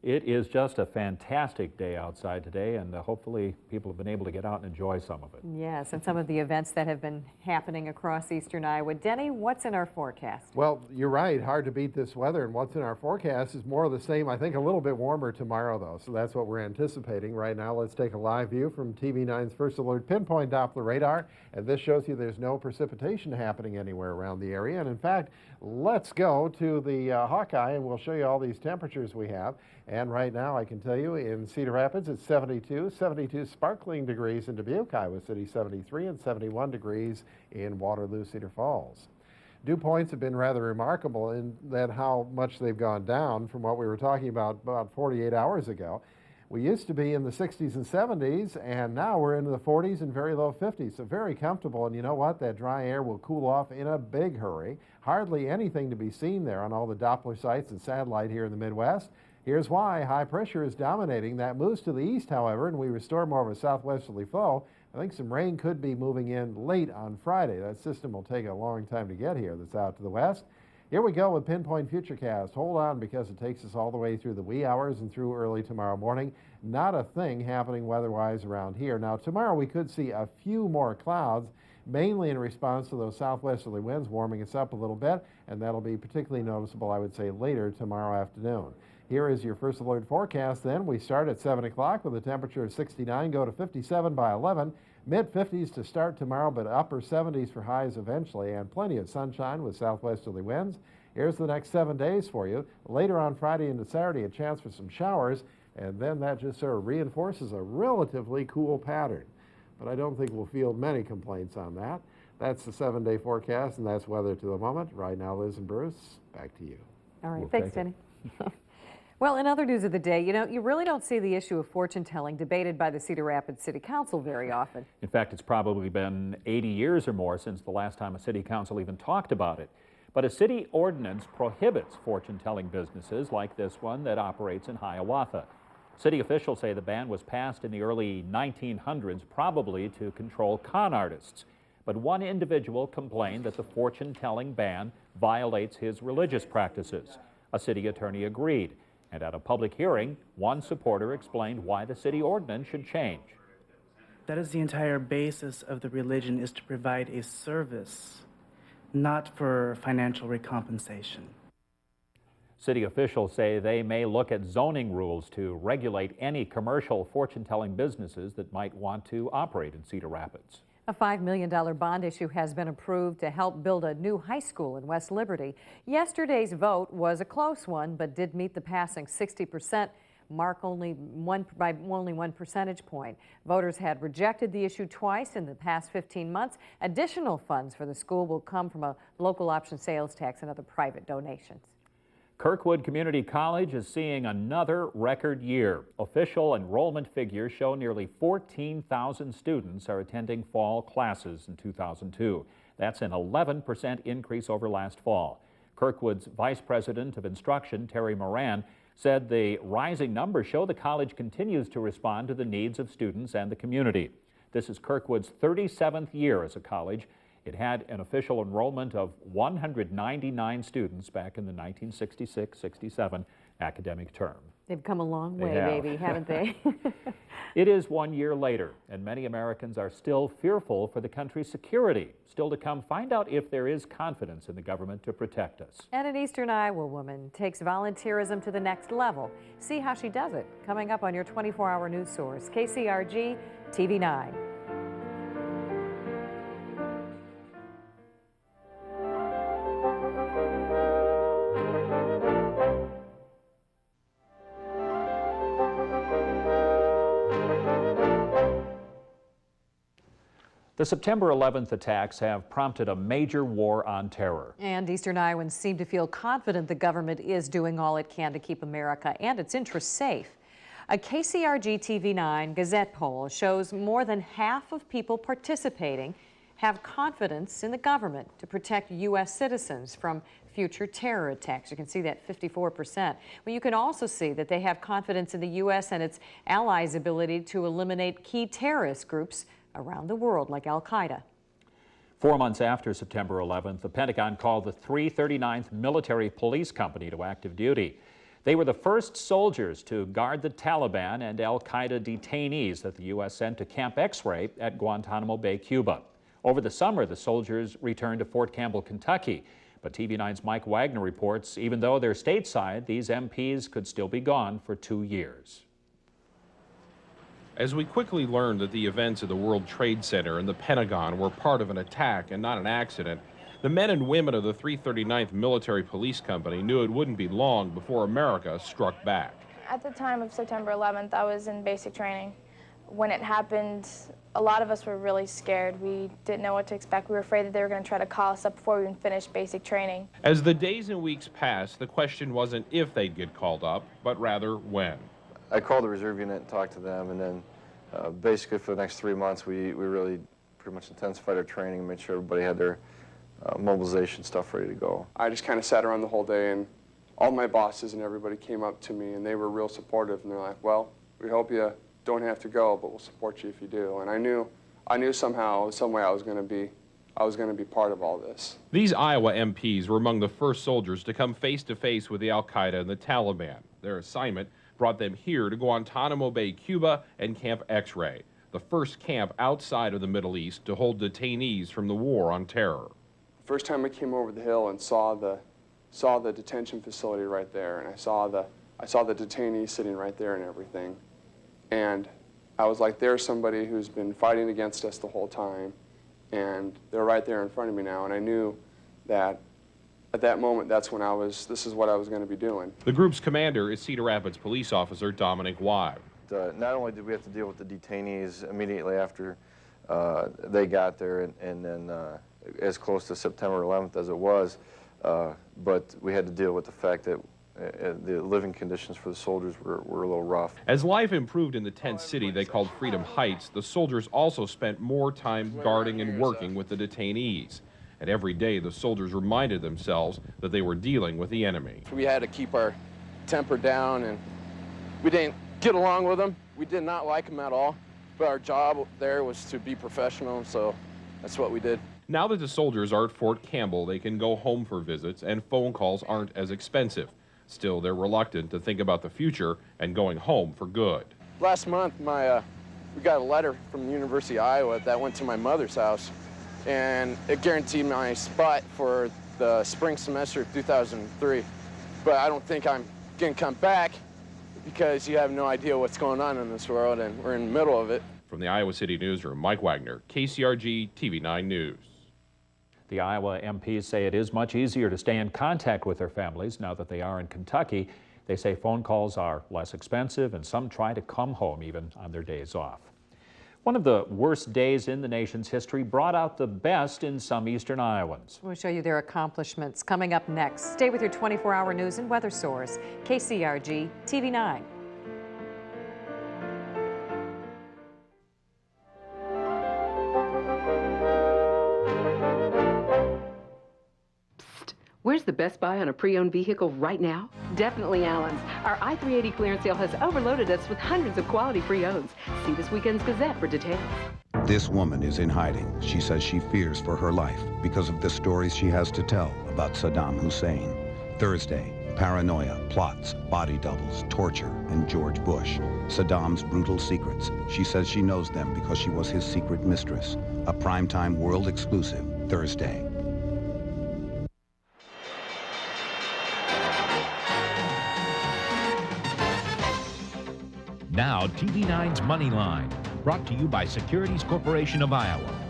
It is just a fantastic day outside today, and hopefully people have been able to get out and enjoy some of it. Yes, and some of the events that have been happening across eastern Iowa. Denny, what's in our forecast? Well, you're right. Hard to beat this weather, and what's in our forecast is more of the same. I think a little bit warmer tomorrow, though, so that's what we're anticipating. Right now, let's take a live view from TV9's First Alert Pinpoint Doppler radar, and this shows you there's no precipitation happening anywhere around the area. And in fact, let's go to the Hawkeye, and we'll show you all these temperatures we have. And right now, I can tell you in Cedar Rapids, it's 72 sparkling degrees in Dubuque, Iowa City 73, and 71 degrees in Waterloo, Cedar Falls. Dew points have been rather remarkable in that how much they've gone down from what we were talking about 48 hours ago. We used to be in the 60s and 70s, and now we're into the 40s and very low 50s, so very comfortable. And you know what? That dry air will cool off in a big hurry. Hardly anything to be seen there on all the Doppler sites and satellite here in the Midwest. Here's why. High pressure is dominating. That moves to the east, however, and we restore more of a southwesterly flow. I think some rain could be moving in late on Friday. That system will take a long time to get here that's out to the west. Here we go with Pinpoint Futurecast. Hold on, because it takes us all the way through the wee hours and through early tomorrow morning. Not a thing happening weather-wise around here. Now, tomorrow we could see a few more clouds, mainly in response to those southwesterly winds warming us up a little bit, and that'll be particularly noticeable, I would say, later tomorrow afternoon. Here is your first alert forecast then. We start at 7 o'clock with a temperature of 69, go to 57 by 11. Mid-50s to start tomorrow, but upper 70s for highs eventually, and plenty of sunshine with southwesterly winds. Here's the next 7 days for you. Later on Friday into Saturday, a chance for some showers, and then that just sort of reinforces a relatively cool pattern. But I don't think we'll field many complaints on that. That's the 7-day forecast, and that's weather to the moment. Right now, Liz and Bruce, back to you. All right, thanks, Denny. Well, in other news of the day, you really don't see the issue of fortune-telling debated by the Cedar Rapids City Council very often. In fact, it's probably been 80 years or more since the last time a city council even talked about it. But a city ordinance prohibits fortune-telling businesses like this one that operates in Hiawatha. City officials say the ban was passed in the early 1900s, probably to control con artists. But one individual complained that the fortune-telling ban violates his religious practices. A city attorney agreed. And at a public hearing, one supporter explained why the city ordinance should change. That is the entire basis of the religion, is to provide a service, not for financial recompensation. City officials say they may look at zoning rules to regulate any commercial fortune-telling businesses that might want to operate in Cedar Rapids. A $5 million bond issue has been approved to help build a new high school in West Liberty. Yesterday's vote was a close one, but did meet the passing 60% mark by only 1 percentage point. Voters had rejected the issue twice in the past 15 months. Additional funds for the school will come from a local option sales tax and other private donations. Kirkwood Community College is seeing another record year. Official enrollment figures show nearly 14,000 students are attending fall classes in 2002. That's an 11% increase over last fall. Kirkwood's Vice President of Instruction, Terry Moran, said the rising numbers show the college continues to respond to the needs of students and the community. This is Kirkwood's 37th year as a college. It had an official enrollment of 199 students back in the 1966-67 academic term. They've come a long way, baby, haven't they? It is 1 year later, and many Americans are still fearful for the country's security. Still to come, find out if there is confidence in the government to protect us. And an Eastern Iowa woman takes volunteerism to the next level. See how she does it. Coming up on your 24-hour news source, KCRG-TV9. The September 11th attacks have prompted a major war on terror. And Eastern Iowans seem to feel confident the government is doing all it can to keep America and its interests safe. A KCRG-TV9 Gazette poll shows more than half of people participating have confidence in the government to protect U.S. citizens from future terror attacks. You can see that 54%. Well, you can also see that they have confidence in the U.S. and its allies' ability to eliminate key terrorist groups around the world, like Al-Qaeda. 4 months after September 11th, the Pentagon called the 339th Military Police Company to active duty. They were the first soldiers to guard the Taliban and Al-Qaeda detainees that the U.S. sent to Camp X-Ray at Guantanamo Bay, Cuba. Over the summer, the soldiers returned to Fort Campbell, Kentucky. But TV9's Mike Wagner reports even though they're stateside, these MPs could still be gone for 2 years. As we quickly learned that the events at the World Trade Center and the Pentagon were part of an attack and not an accident, the men and women of the 339th Military Police Company knew it wouldn't be long before America struck back. At the time of September 11th, I was in basic training. When it happened, a lot of us were really scared. We didn't know what to expect. We were afraid that they were going to try to call us up before we even finished basic training. As the days and weeks passed, the question wasn't if they'd get called up, but rather when. I called the reserve unit and talked to them, and then basically for the next 3 months we really pretty much intensified our training and made sure everybody had their mobilization stuff ready to go. I just kind of sat around the whole day, and all my bosses and everybody came up to me, and they were real supportive, and they're like, well, we hope you don't have to go, but we'll support you if you do. And I knew somehow, some way I was going to be part of all this. These Iowa MPs were among the first soldiers to come face-to-face with the Al-Qaeda and the Taliban. Their assignment brought them here to Guantanamo Bay, Cuba, and Camp X-Ray, the first camp outside of the Middle East to hold detainees from the War on Terror. First time I came over the hill and saw the detention facility right there, and I saw the detainees sitting right there and everything, and I was like, there's somebody who's been fighting against us the whole time, and they're right there in front of me now, and I knew that at that moment, this is what I was going to be doing. The group's commander is Cedar Rapids police officer Dominic Wibe. Not only did we have to deal with the detainees immediately after they got there, and then as close to September 11th as it was, but we had to deal with the fact that the living conditions for the soldiers were a little rough. As life improved in the tent city they called Freedom Heights, the soldiers also spent more time guarding and working with the detainees. And every day the soldiers reminded themselves that they were dealing with the enemy. We had to keep our temper down, and we didn't get along with them. We did not like them at all, but our job there was to be professional, so that's what we did. Now that the soldiers are at Fort Campbell, they can go home for visits and phone calls aren't as expensive. Still, they're reluctant to think about the future and going home for good. Last month, we got a letter from the University of Iowa that went to my mother's house, and it guaranteed my spot for the spring semester of 2003. But I don't think I'm going to come back because you have no idea what's going on in this world, and we're in the middle of it. From the Iowa City Newsroom, Mike Wagner, KCRG-TV9 News. The Iowa MPs say it is much easier to stay in contact with their families now that they are in Kentucky. They say phone calls are less expensive, and some try to come home even on their days off. One of the worst days in the nation's history brought out the best in some eastern Iowans. We'll show you their accomplishments coming up next. Stay with your 24-hour news and weather source, KCRG-TV9. Where's the best buy on a pre-owned vehicle right now? Definitely Allen's. Our I-380 clearance sale has overloaded us with hundreds of quality pre-owns. See this weekend's Gazette for details. This woman is in hiding. She says she fears for her life because of the stories she has to tell about Saddam Hussein. Thursday, paranoia, plots, body doubles, torture, and George Bush. Saddam's brutal secrets. She says she knows them because she was his secret mistress. A primetime world exclusive, Thursday. Now, TV9's Money Line, brought to you by Securities Corporation of Iowa.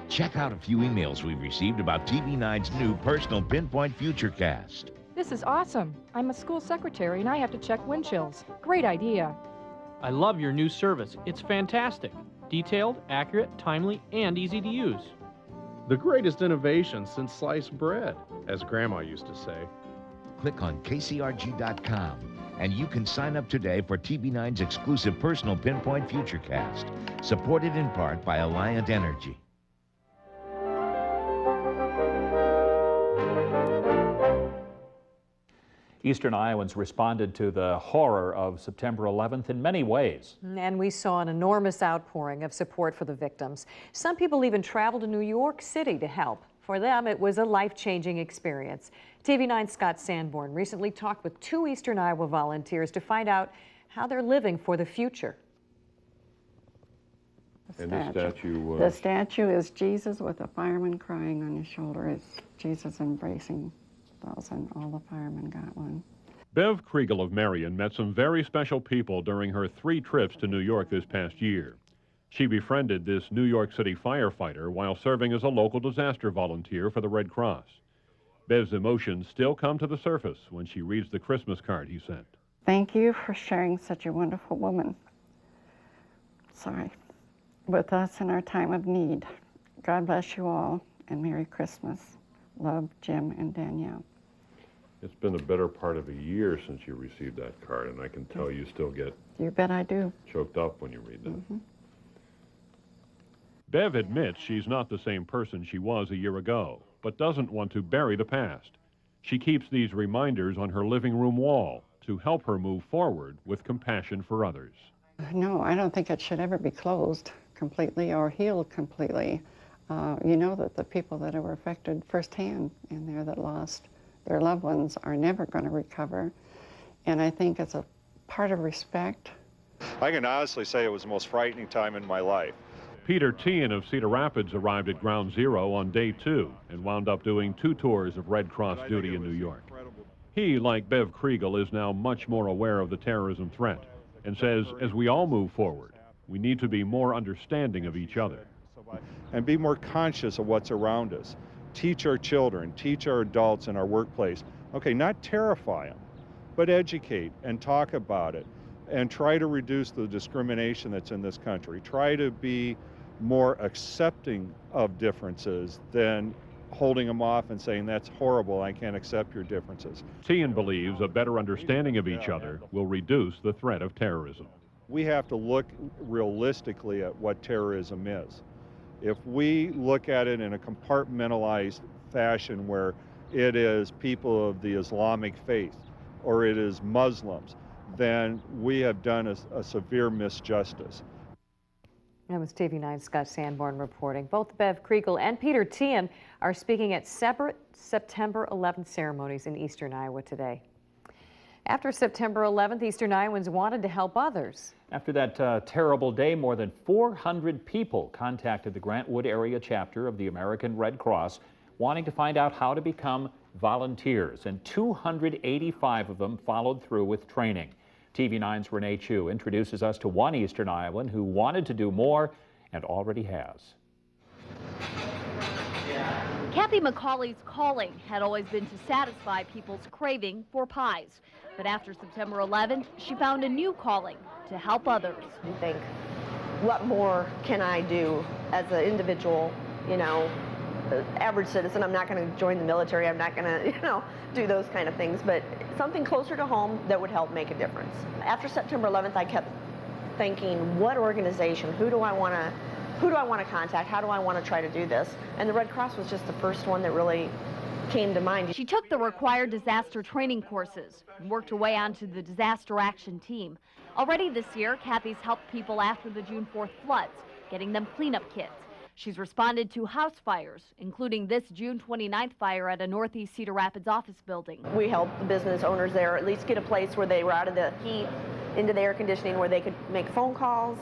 Check out a few emails we've received about TV9's new Personal Pinpoint Futurecast. This is awesome. I'm a school secretary and I have to check wind chills. Great idea. I love your new service. It's fantastic. Detailed, accurate, timely, and easy to use. The greatest innovation since sliced bread, as Grandma used to say. Click on KCRG.com and you can sign up today for TV9's exclusive Personal Pinpoint Futurecast, supported in part by Alliant Energy. Eastern Iowans responded to the horror of September 11th in many ways. And we saw an enormous outpouring of support for the victims. Some people even traveled to New York City to help. For them, it was a life-changing experience. TV9's Scott Sanborn recently talked with 2 Eastern Iowa volunteers to find out how they're living for the future. And this statue was? The statue is Jesus with a fireman crying on his shoulder. It's Jesus embracing those, and all the firemen got one. Bev Kriegel of Marion met some very special people during her 3 trips to New York this past year. She befriended this New York City firefighter while serving as a local disaster volunteer for the Red Cross. Bev's emotions still come to the surface when she reads the Christmas card he sent. Thank you for sharing such a wonderful woman. With us in our time of need. God bless you all, and Merry Christmas. Love, Jim and Danielle. It's been the better part of a year since you received that card, and I can tell you still get You bet I do. choked up when you read that. Bev admits she's not the same person she was a year ago, but doesn't want to bury the past. She keeps these reminders on her living room wall to help her move forward with compassion for others. No, I don't think it should ever be closed completely or healed completely. You know that the people that were affected firsthand in there that lost their loved ones are never going to recover. And I think it's a part of respect. I can honestly say it was the most frightening time in my life. Peter Tian of Cedar Rapids arrived at Ground Zero on day 2 and wound up doing 2 tours of Red Cross duty in New York. He, like Bev Kriegel, is now much more aware of the terrorism threat and says as we all move forward, we need to be more understanding of each other. And be more conscious of what's around us. Teach our children, teach our adults in our workplace. Okay, not terrify them, but educate and talk about it and try to reduce the discrimination that's in this country. Try to be more accepting of differences than holding them off and saying, that's horrible, I can't accept your differences. Tian believes a better understanding of each other will reduce the threat of terrorism. We have to look realistically at what terrorism is. If we look at it in a compartmentalized fashion where it is people of the Islamic faith or it is Muslims, then we have done a severe misjustice. That was TV9's Scott Sanborn reporting. Both Bev Kriegel and Peter Tian are speaking at separate September 11th ceremonies in eastern Iowa today. After September 11th, eastern Iowans wanted to help others. After that terrible day, more than 400 people contacted the Grant Wood area chapter of the American Red Cross wanting to find out how to become volunteers, and 285 of them followed through with training. TV9's Renee Chu introduces us to one eastern Iowan who wanted to do more and already has. Kathy McCauley's calling had always been to satisfy people's craving for pies. But after September 11th, she found a new calling to help others. You think, what more can I do as an individual, you know, average citizen? I'm not going to join the military. I'm not going to, you know, do those kind of things, but something closer to home that would help make a difference. After September 11th, I kept thinking, what organization, who do I want to contact? How do I want to try to do this? And the Red Cross was just the first one that really came to mind. She took the required disaster training courses and worked her way onto the disaster action team. Already this year, Kathy's helped people after the June 4th floods, getting them cleanup kits. She's responded to house fires, including this June 29th fire at a Northeast Cedar Rapids office building. We helped the business owners there at least get a place where they were out of the heat, into the air conditioning, where they could make phone calls,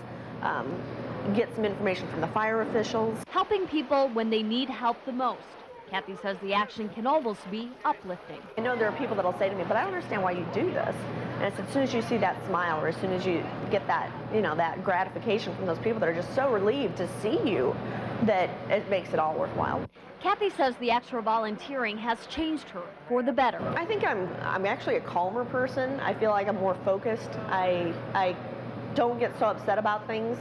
get some information from the fire officials. Helping people when they need help the most. Kathy says the action can almost be uplifting. I know there are people that will say to me, but I don't understand why you do this. And it's as soon as you see that smile, or as soon as you get that, you know, that gratification from those people that are just so relieved to see you, that it makes it all worthwhile. Kathy says the extra volunteering has changed her for the better. I think I'm actually a calmer person. I feel like I'm more focused. I don't get so upset about things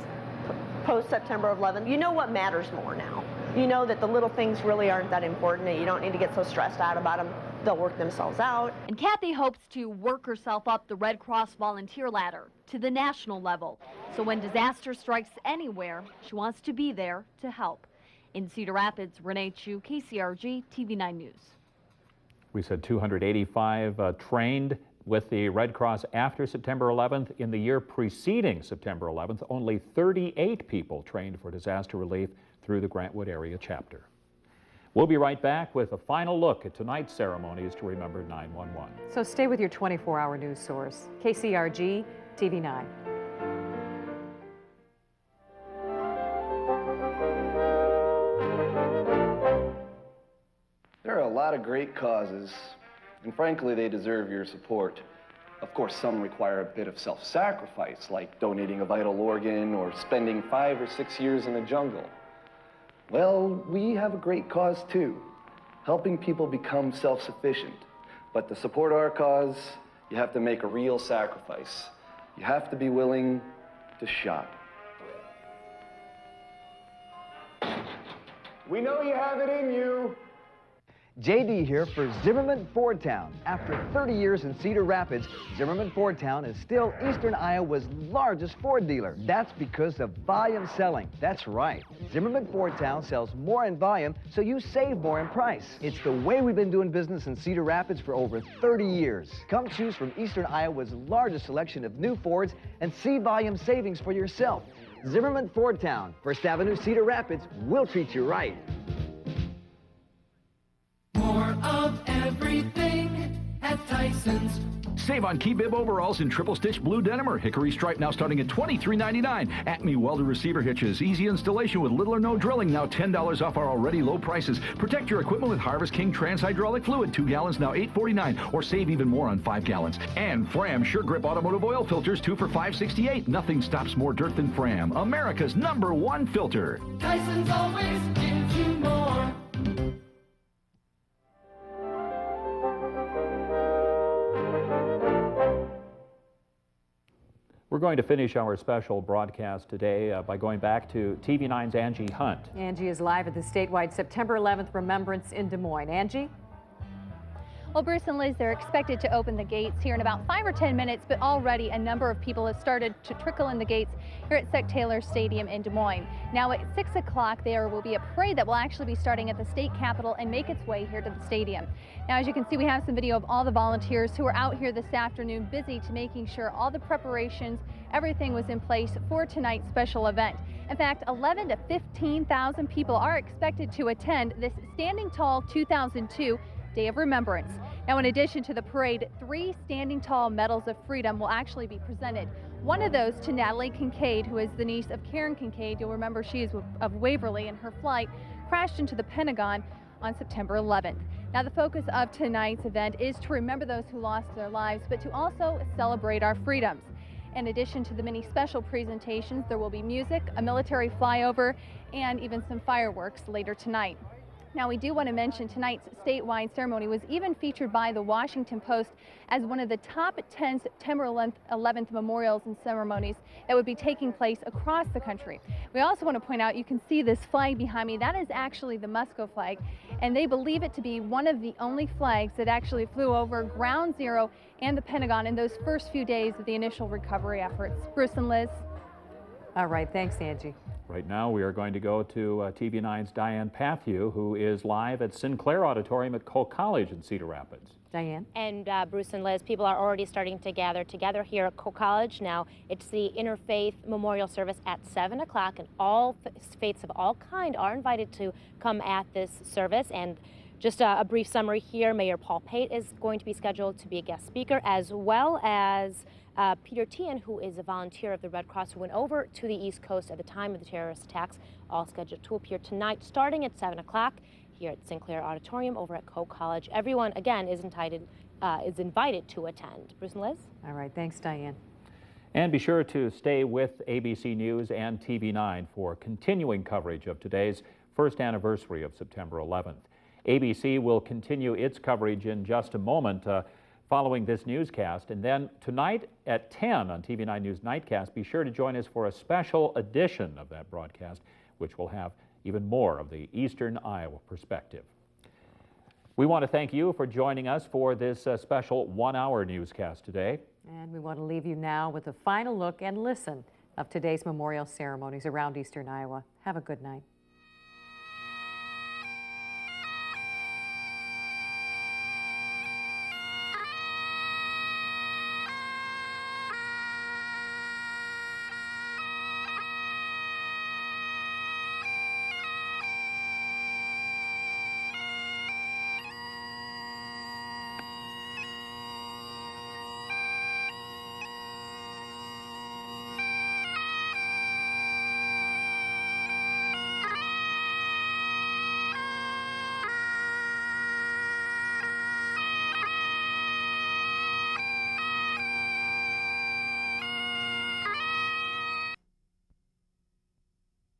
post September 11th. You know what matters more now. You know that the little things really aren't that important, and you don't need to get so stressed out about them. They'll work themselves out. And Kathy hopes to work herself up the Red Cross volunteer ladder to the national level. So when disaster strikes anywhere, she wants to be there to help. In Cedar Rapids, Renee Chu, KCRG-TV9 News. We said 285 trained with the Red Cross after September 11th. In the year preceding September 11th, only 38 people trained for disaster relief through the Grant Wood area chapter. We'll be right back with a final look at tonight's ceremonies to remember 9/11. So stay with your 24-hour news source, KCRG-TV9. lot of great causes, and frankly, they deserve your support. Of course, some require a bit of self-sacrifice, like donating a vital organ or spending 5 or 6 years in the jungle. Well, we have a great cause too, helping people become self-sufficient. But to support our cause, you have to make a real sacrifice. You have to be willing to shop. We know you have it in you. JD here for Zimmerman Ford Town. After 30 years in Cedar Rapids, Zimmerman Ford Town is still Eastern Iowa's largest Ford dealer. That's because of volume selling. That's right. Zimmerman Ford Town sells more in volume, so you save more in price. It's the way we've been doing business in Cedar Rapids for over 30 years. Come choose from Eastern Iowa's largest selection of new Fords and see volume savings for yourself. Zimmerman Ford Town, First Avenue, Cedar Rapids. We'll treat you right. More of everything at Tyson's. Save on key bib overalls in triple stitch blue denim or hickory stripe, now starting at $23.99. Acme welder receiver hitches, easy installation with little or no drilling, now $10 off our already low prices. Protect your equipment with Harvest King Trans Hydraulic Fluid, 2 gallons now $8.49, or save even more on 5 gallons. And Fram Sure Grip Automotive Oil Filters, 2 for $5.68. Nothing stops more dirt than Fram, America's #1 filter. Tyson's always gives you more. We're going to finish our special broadcast today by going back to TV9's Angie Hunt. Angie is live at the statewide September 11th Remembrance in Des Moines. Angie? Well, Bruce and Liz, they're expected to open the gates here in about 5 or 10 minutes, but already a number of people have started to trickle in the gates here at Sept Taylor Stadium in Des Moines. Now at 6 o'clock, there will be a parade that will actually be starting at the state capitol and make its way here to the stadium. Now, as you can see, we have some video of all the volunteers who are out here this afternoon, busy to making sure all the preparations, everything was in place for tonight's special event. In fact, 11 to 15,000 people are expected to attend this Standing Tall 2002 Day of Remembrance. Now, in addition to the parade, 3 Standing Tall Medals of Freedom will actually be presented. One of those to Natalie Kincaid, who is the niece of Karen Kincaid. You'll remember she is of Waverly, and her flight crashed into the Pentagon on September 11th. Now, the focus of tonight's event is to remember those who lost their lives, but to also celebrate our freedoms. In addition to the many special presentations, there will be music, a military flyover, and even some fireworks later tonight. Now, we do want to mention tonight's statewide ceremony was even featured by the Washington Post as one of the top 10 September 11th memorials and ceremonies that would be taking place across the country. We also want to point out, you can see this flag behind me. That is actually the Musco flag, and they believe it to be one of the only flags that actually flew over Ground Zero and the Pentagon in those first few days of the initial recovery efforts. Bruce and Liz. All right, thanks, Angie. Right now, we are going to go to TV9's Diane Pathew, who is live at Sinclair Auditorium at Cole College in Cedar Rapids. Diane? And Bruce and Liz, people are already starting to gather together here at Cole College. Now, it's the Interfaith Memorial Service at 7 o'clock, and all faiths of all kind are invited to come at this service. And just a brief summary here, Mayor Paul Pate is going to be scheduled to be a guest speaker, as well as Peter Tian, who is a volunteer of the Red Cross who went over to the East Coast at the time of the terrorist attacks, all scheduled to appear tonight starting at 7 o'clock here at Sinclair Auditorium over at Cole College. Everyone, again, is invited to attend. Bruce and Liz? All right, thanks, Diane. And be sure to stay with ABC News and TV9 for continuing coverage of today's first anniversary of September 11th. ABC will continue its coverage in just a moment following this newscast. And then tonight at 10 on TV9 News Nightcast, be sure to join us for a special edition of that broadcast, which will have even more of the Eastern Iowa perspective. We want to thank you for joining us for this special one-hour newscast today. And we want to leave you now with a final look and listen of today's memorial ceremonies around Eastern Iowa. Have a good night.